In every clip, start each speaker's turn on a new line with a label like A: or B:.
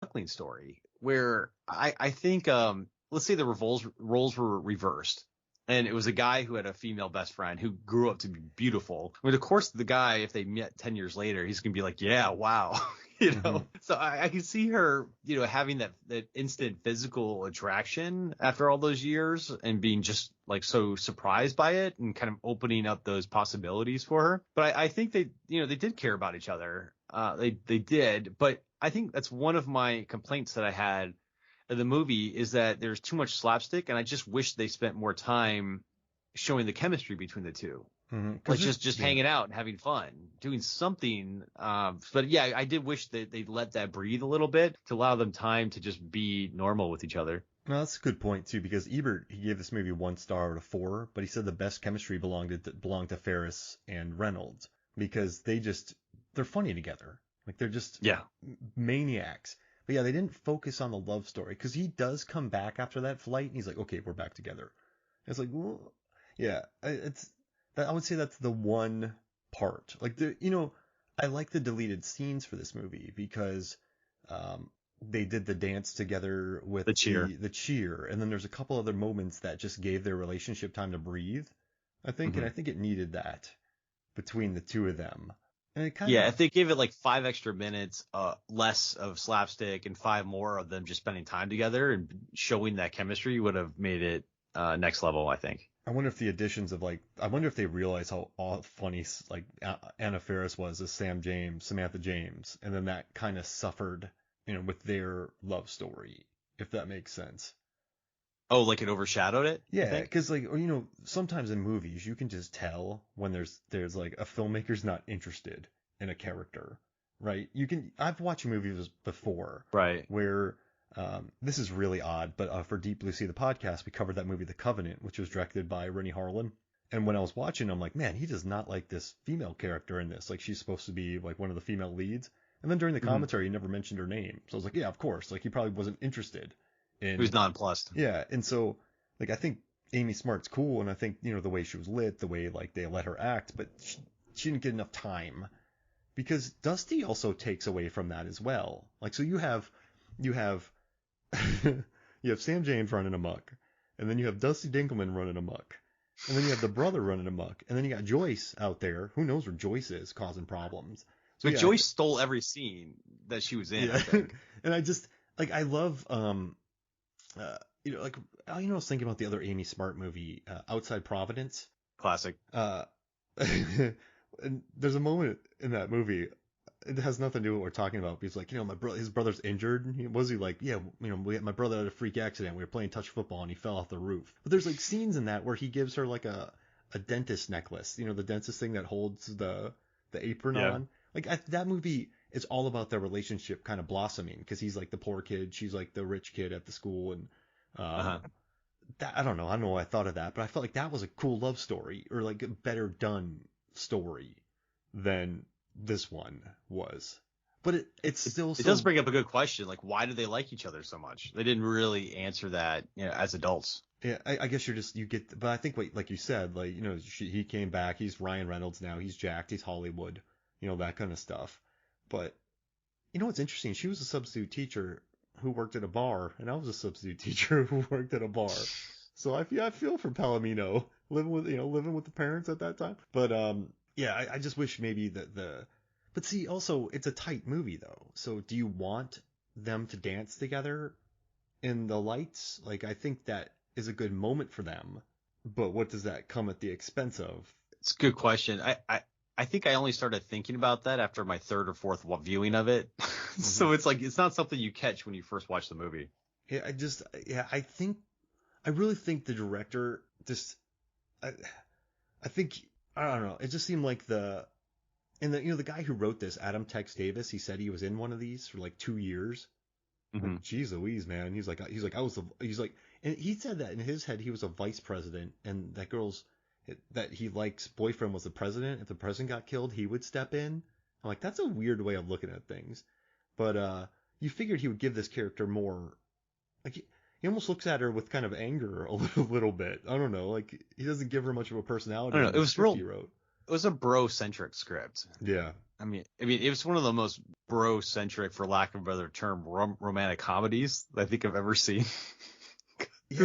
A: Duckling story where I think let's say the roles were reversed. And it was a guy who had a female best friend who grew up to be beautiful. I mean, of course, the guy, if they met 10 years later, he's going to be like, yeah, wow.
B: Mm-hmm.
A: So I can see her, having that instant physical attraction after all those years and being just like so surprised by it and kind of opening up those possibilities for her. But I think they did care about each other. They did. But I think that's one of my complaints that I had of the movie is that there's too much slapstick, and I just wish they spent more time showing the chemistry between the two.
B: Mm-hmm.
A: Like just hanging out and having fun, doing something. But yeah, I did wish that they'd let that breathe a little bit to allow them time to just be normal with each other.
B: No, that's a good point too, because Ebert, he gave this movie 1 star out of 4, but he said the best chemistry belonged to Faris and Reynolds because they're funny together. Like they're just
A: Yeah.
B: maniacs. But yeah, they didn't focus on the love story because he does come back after that flight and he's like, okay, we're back together. It's like, well, yeah, I would say that's the one part. Like I like the deleted scenes for this movie because they did the dance together with
A: The cheer.
B: the cheer, and then there's a couple other moments that just gave their relationship time to breathe, I think, and I
A: Mm-hmm.
B: think it needed that between the two of them. And it kind
A: Yeah,
B: of
A: if they gave it like 5 extra minutes, less of slapstick and 5 more of them just spending time together and showing that chemistry would have made it next level, I think.
B: I wonder if the additions of I wonder if they realize how funny like Anna Faris was as Samantha James, and then that kind of suffered, with their love story, if that makes sense.
A: Oh, like it overshadowed it, you
B: Yeah,
A: think?
B: because sometimes in movies you can just tell when there's like a filmmaker's not interested in a character, right? I've watched movies before
A: Right.
B: where this is really odd, but for Deep Blue Sea, the podcast, we covered that movie The Covenant, which was directed by Rennie Harlan. And when I was watching, I'm like, man, he does not like this female character in this. Like she's supposed to be like one of the female leads. And then during the
A: Mm-hmm.
B: commentary, he never mentioned her name. So I was like, yeah, of course. Like he probably wasn't interested
A: Who's
B: in.
A: nonplussed.
B: Yeah, and so like I think Amy Smart's cool, and I think the way she was lit, the way like they let her act, but she didn't get enough time because Dusty also takes away from that as well. Like so you have you have Sam James running amok, and then you have Dusty Dinkelman running amok, and then you have the brother running amok, and then you got Joyce out there. Who knows where Joyce is causing problems? So
A: But
B: yeah,
A: Joyce stole every scene that she was in, I
B: yeah,
A: think.
B: and I just like I love like I was thinking about the other Amy Smart movie, Outside Providence.
A: Classic.
B: Uh, and there's a moment in that movie. It has nothing to do with what we're talking about. He's like, his brother's injured. Was he like, yeah, my brother had a freak accident. We were playing touch football and he fell off the roof. But there's like scenes in that where he gives her like a dentist necklace. The dentist thing that holds the apron
A: Yeah.
B: on. Like that movie is all about their relationship kind of blossoming because he's like the poor kid, she's like the rich kid at the school, and
A: Uh-huh.
B: that I don't know why I thought of that, but I felt like that was a cool love story or like a better done story than this one was. But it's still
A: It does
B: so
A: bring up a good question. Like, why do they like each other so much? They didn't really answer that, as adults.
B: yeah. I guess you get, but I think like you said, like he came back. He's Ryan Reynolds now. He's jacked. He's Hollywood. That kind of stuff. But what's interesting? She was a substitute teacher who worked at a bar, and I was a substitute teacher who worked at a bar. So I feel for Palomino living with the parents at that time. But yeah, I just wish maybe that but see, also it's a tight movie though. So do you want them to dance together in the lights? Like I think that is a good moment for them. But what does that come at the expense of?
A: It's a good question. I think I only started thinking about that after my third or fourth viewing of it.
B: Hmm.
A: So it's like, it's not something you catch when you first watch the movie.
B: Yeah, I really think the director just I, I think I don't know. It just seemed like the guy who wrote this, Adam Tex Davis, he said he was in one of these for like 2 years.
A: Hmm.
B: Like, geez Louise, man. And he said that in his head he was a vice president, and that he likes boyfriend was the president. If the president got killed, he would step in. I'm like, that's a weird way of looking at things. But you figured he would give this character more. Like he almost looks at her with kind of anger a little bit. I don't know. Like he doesn't give her much of a
A: I
B: personality
A: don't
B: in
A: know. It
B: this
A: was
B: script
A: real.
B: he wrote.
A: It was a bro-centric script.
B: Yeah.
A: I mean, it was one of the most bro-centric, for lack of a better term, romantic comedies that I think I've ever seen.
B: Yeah.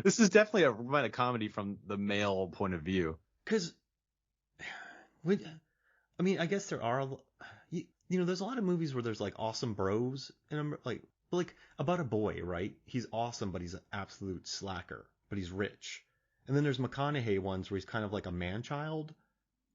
A: This is definitely a romantic comedy from the male point of view.
B: Because, I mean, I guess there are, there's a lot of movies where there's like awesome bros, and I'm like about a boy, right? He's awesome, but he's an absolute slacker, but he's rich. And then there's McConaughey ones where he's kind of like a man-child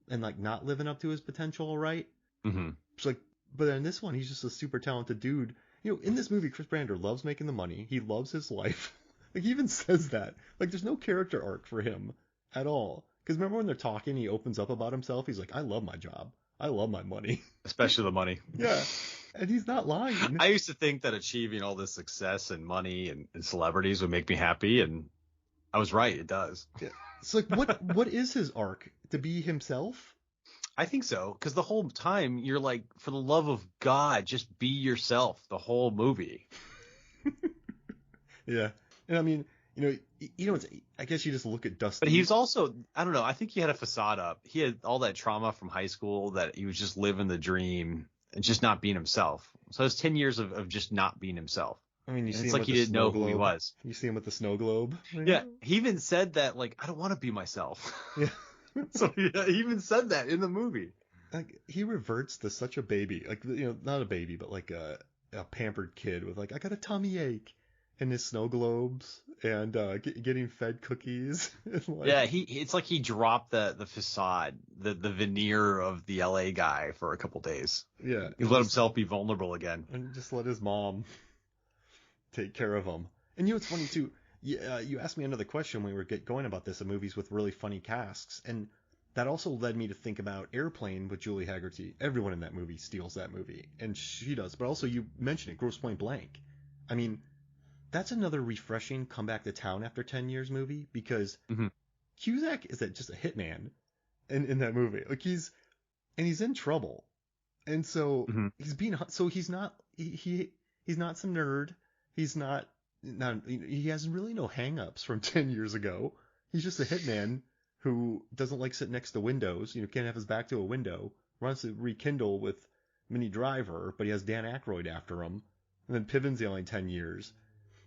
B: and like not living up to his potential, right?
A: Mm-hmm.
B: It's like, but in this one, he's just a super talented dude. In this movie, Chris Brander loves making the money. He loves his life. Like, he even says that. Like, there's no character arc for him at all. Because remember when they're talking, he opens up about himself. He's like, I love my job. I love my money.
A: Especially the money.
B: Yeah. And he's not lying.
A: I used to think that achieving all this success and money and celebrities would make me happy, and I was right. It does.
B: Yeah. It's like, what is his arc? To be himself?
A: I think so, because the whole time you're like, for the love of God, just be yourself the whole movie.
B: Yeah. And I mean, I guess you just look at Dusty.
A: But he's also, I don't know, I think he had a facade up. He had all that trauma from high school that he was just living the dream and just not being himself. So it's 10 years of just not being himself.
B: I mean,
A: it's like he didn't know who he was.
B: You see him with the snow globe.
A: Yeah. He even said that, like, I don't want to be myself.
B: Yeah.
A: So yeah, he even said that in the movie.
B: Like, he reverts to such a baby, like, not a baby, but like a pampered kid with like, I got a tummy ache, and his snow globes, and getting fed cookies. Like,
A: yeah, it's like he dropped the facade, the veneer of the LA guy for a couple days.
B: Yeah,
A: he let himself be vulnerable again,
B: and just let his mom take care of him. And it's funny too. You asked me another question when we were going about this, of movies with really funny casts, and that also led me to think about Airplane with Julie Hagerty. Everyone in that movie steals that movie, and she does. But also, you mentioned it, Grosse Pointe Blank. I mean, that's another refreshing come back to town after 10 years movie, because Cusack is just a hitman in that movie. Like, he's in trouble, and so he's not some nerd. He's not he has really no hang-ups from 10 years ago. He's just a hitman who doesn't like sitting next to windows. Can't have his back to a window. Wants to rekindle with Minnie Driver, but he has Dan Aykroyd after him. And then Piven's the only 10 years.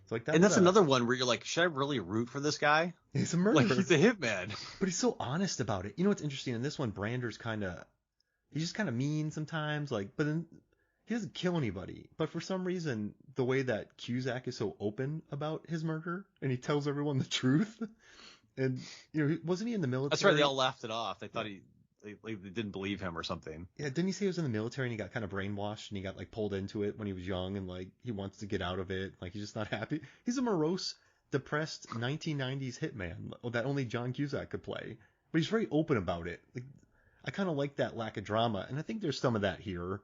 B: It's like
A: that's another one where you're like, should I really root for this guy?
B: He's a murderer.
A: Like, he's a hitman.
B: But he's so honest about it. What's interesting? In this one, Brander's he's just kind of mean sometimes. Like, but then he doesn't kill anybody. But for some reason, the way that Cusack is so open about his murder, and he tells everyone the truth. And, wasn't he in the military?
A: That's right. They all laughed it off. They thought they didn't believe him or something.
B: Yeah. Didn't he say he was in the military and he got kind of brainwashed and he got like pulled into it when he was young, and like he wants to get out of it. Like, he's just not happy. He's a morose, depressed 1990s hitman that only John Cusack could play. But he's very open about it. Like, I kind of like that lack of drama. And I think there's some of that here.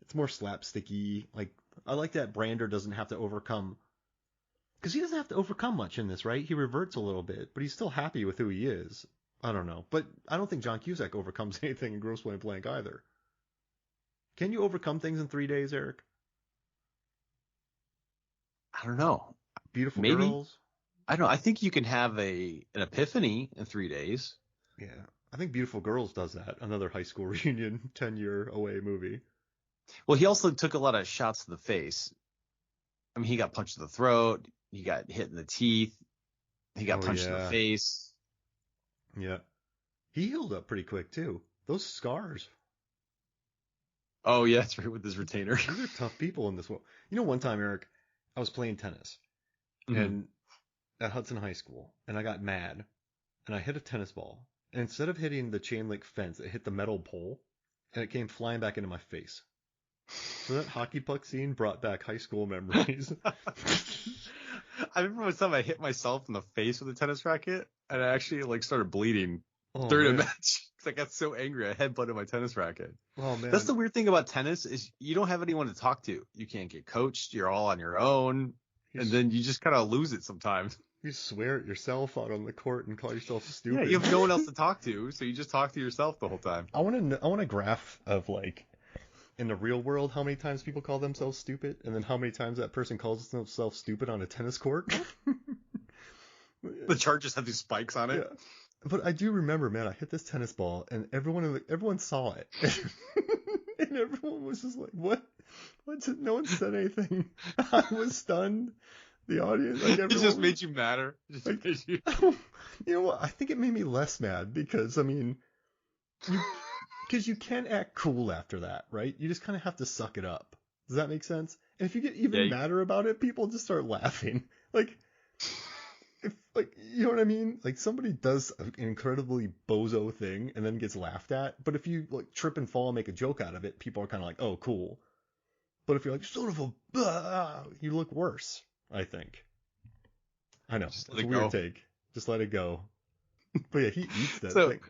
B: It's more slapsticky. Like, I like that Brander doesn't have to overcome, because he doesn't have to overcome much in this, right? He reverts a little bit, but he's still happy with who he is. I don't know. But I don't think John Cusack overcomes anything in Grosse Pointe Blank either. Can you overcome things in 3 days, Eric?
A: I don't know.
B: Beautiful
A: Maybe.
B: Girls?
A: I don't know. I think you can have an epiphany in 3 days.
B: Yeah. I think Beautiful Girls does that. Another high school reunion, 10-year away movie.
A: Well, he also took a lot of shots to the face. I mean, he got punched in the throat. He got hit in the teeth. He got punched in the face.
B: Yeah. He healed up pretty quick, too. Those scars.
A: Oh, yeah, that's right, with his retainer.
B: These are tough people in this world. One time, Eric, I was playing tennis and at Hudson High School, and I got mad, and I hit a tennis ball. And instead of hitting the chain link fence, it hit the metal pole, and it came flying back into my face. So that hockey puck scene brought back high school memories.
A: I remember one time I hit myself in the face with a tennis racket, and I actually started bleeding during a match because I got so angry. I headbutted my tennis racket.
B: Oh man,
A: that's the weird thing about tennis is you don't have anyone to talk to. You can't get coached. You're all on your own, and then you just kind of lose it sometimes.
B: You swear at yourself out on the court and call yourself stupid.
A: Yeah, you have no one else to talk to, so you just talk to yourself the whole time.
B: I want a graph of in the real world, how many times people call themselves stupid, and then how many times that person calls themselves stupid on a tennis court.
A: The chart just had these spikes on it.
B: Yeah. But I do remember, man, I hit this tennis ball, and everyone saw it. And everyone was just like, what? No one said anything. I was stunned. The audience, like everyone.
A: It just made you madder.
B: Like, you know what? I think it made me less mad because, I mean, because you can't act cool after that, right? You just kind of have to suck it up. Does that make sense? And if you get even madder about it, people just start laughing. Like, you know what I mean? Like, somebody does an incredibly bozo thing and then gets laughed at. But if you like trip and fall and make a joke out of it, people are kind of like, oh, cool. But if you're like, sort of you look worse, I think. I know. It's a weird take. Just let it go. But yeah, he eats that thing.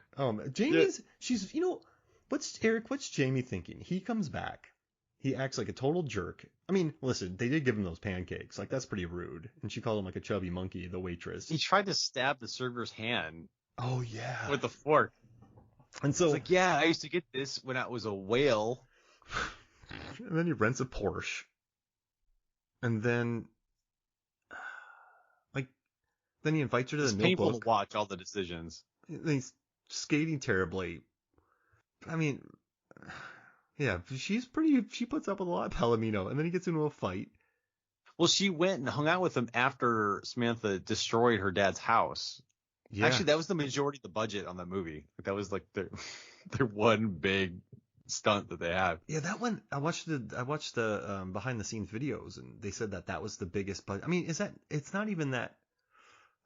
B: Jamie's, she's, what's Jamie thinking? He comes back. He acts like a total jerk. I mean, listen, they did give him those pancakes. Like, that's pretty rude. And she called him like a chubby monkey, the waitress.
A: He tried to stab the server's hand.
B: Oh, yeah.
A: With a fork.
B: And so.
A: It's like, yeah, I used to get this when I was a whale.
B: And then he rents a Porsche. And then. Then he invites her to the Notebook. It's
A: painful to watch all the decisions.
B: He's skating terribly. I mean. Yeah, she puts up with a lot of Palomino, and then he gets into a fight.
A: Well, she went and hung out with him after Samantha destroyed her dad's house. Yeah. Actually, that was the majority of the budget on that movie. That was like their one big stunt that they had.
B: Yeah, that one I watched the behind the scenes videos, and they said that was the biggest budget. I mean, it's not even that.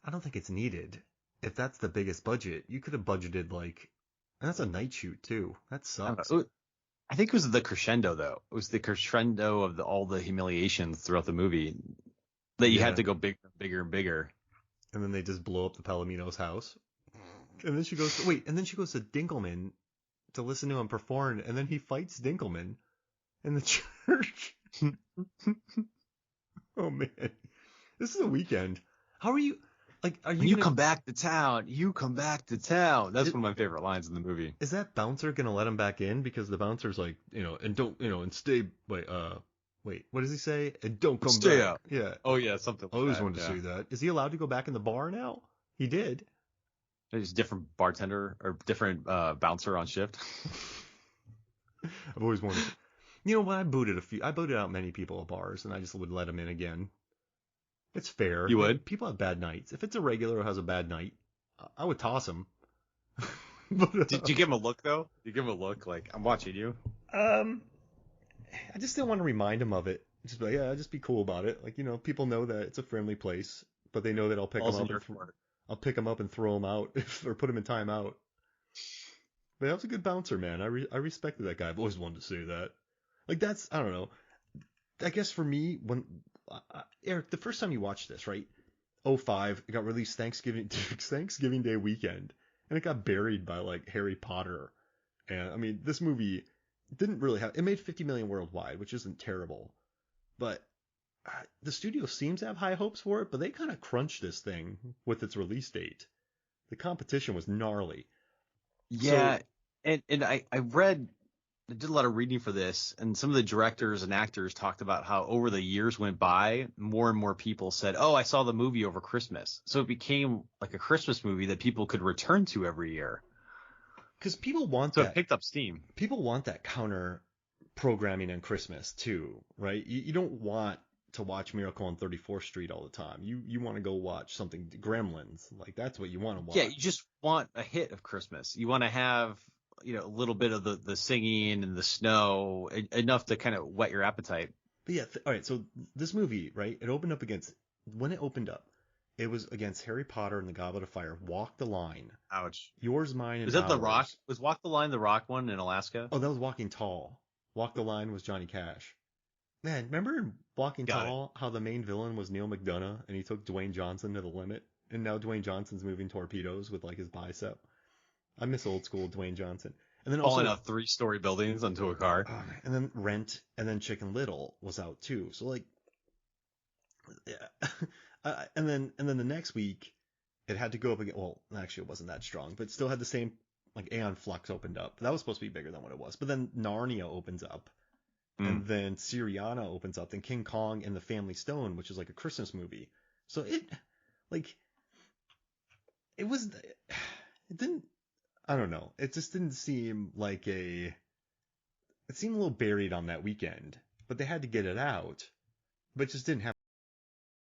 B: I don't think it's needed. If that's the biggest budget, you could have budgeted and that's a night shoot too. That sucks.
A: I think it was the crescendo, though. It was the crescendo of all the humiliations throughout the movie that you had to go bigger and bigger and bigger.
B: And then they just blow up the Palomino's house. And then she goes to Dinkelman to listen to him perform, and then he fights Dinkelman in the church. Oh, man. This is a weekend. How are you...
A: You come back to town. You come back to town. That's one of my favorite lines in the movie.
B: Is that bouncer gonna let him back in? Because the bouncer's like, and don't, and stay. Wait, what does he say? And don't come
A: stay
B: back.
A: Out.
B: Yeah.
A: Oh yeah, something.
B: I always wanted to say that. Is he allowed to go back in the bar now? He did.
A: There's different bartender or different bouncer on shift.
B: I've always wanted. You know what? I booted out many people at bars, and I just would let them in again. It's fair.
A: You would?
B: People have bad nights. If it's a regular who has a bad night, I would toss him. But,
A: Did you give him a look, though? Did you give him a look like, I'm watching you?
B: I just didn't want to remind him of it. Just be cool about it. People know that it's a friendly place, but they know that I'll pick him up and throw him out or put him in timeout. But that was a good bouncer, man. I respected that guy. I've always wanted to say that. I don't know. I guess for me, when... Eric, the first time you watched this, right? 2005, it got released Thanksgiving Day weekend, and it got buried by Harry Potter. And I mean, this movie didn't really it made 50 million worldwide, which isn't terrible, but the studio seems to have high hopes for it, but they kind of crunched this thing with its release date. The competition was gnarly.
A: Yeah, and I did a lot of reading for this, and some of the directors and actors talked about how over the years went by, more and more people said, oh, I saw the movie over Christmas. So it became like a Christmas movie that people could return to every year.
B: Because people want that.
A: So it picked up steam.
B: People want that counter programming on Christmas too, right? You don't want to watch Miracle on 34th Street all the time. You want to go watch something, Gremlins. That's what you want to watch.
A: Yeah, you just want a hit of Christmas. You want to have... a little bit of the singing and the snow, enough to kind of whet your appetite.
B: But yeah, all right. So this movie, right? It opened up when it opened up, it was against Harry Potter and the Goblet of Fire. Walk the Line.
A: Ouch.
B: Yours, Mine, and
A: Was that
B: ours.
A: The Rock? Was Walk the Line the Rock one in Alaska?
B: Oh, that was Walking Tall. Walk the Line was Johnny Cash. Man, remember in Walking Tall how the main villain was Neil McDonough and he took Dwayne Johnson to the limit? And now Dwayne Johnson's moving torpedoes with his bicep. I miss old school Dwayne Johnson. And then
A: falling out 3-story buildings onto a car.
B: And then Rent and then Chicken Little was out too. So yeah. And then the next week it had to go up again. Well, actually it wasn't that strong, but it still had the same Aeon Flux opened up. That was supposed to be bigger than what it was. But then Narnia opens up. And then Syriana opens up. Then King Kong and the Family Stone, which is a Christmas movie. So it didn't. I don't know. It just didn't seem like a it seemed a little buried on that weekend, but they had to get it out, but just didn't have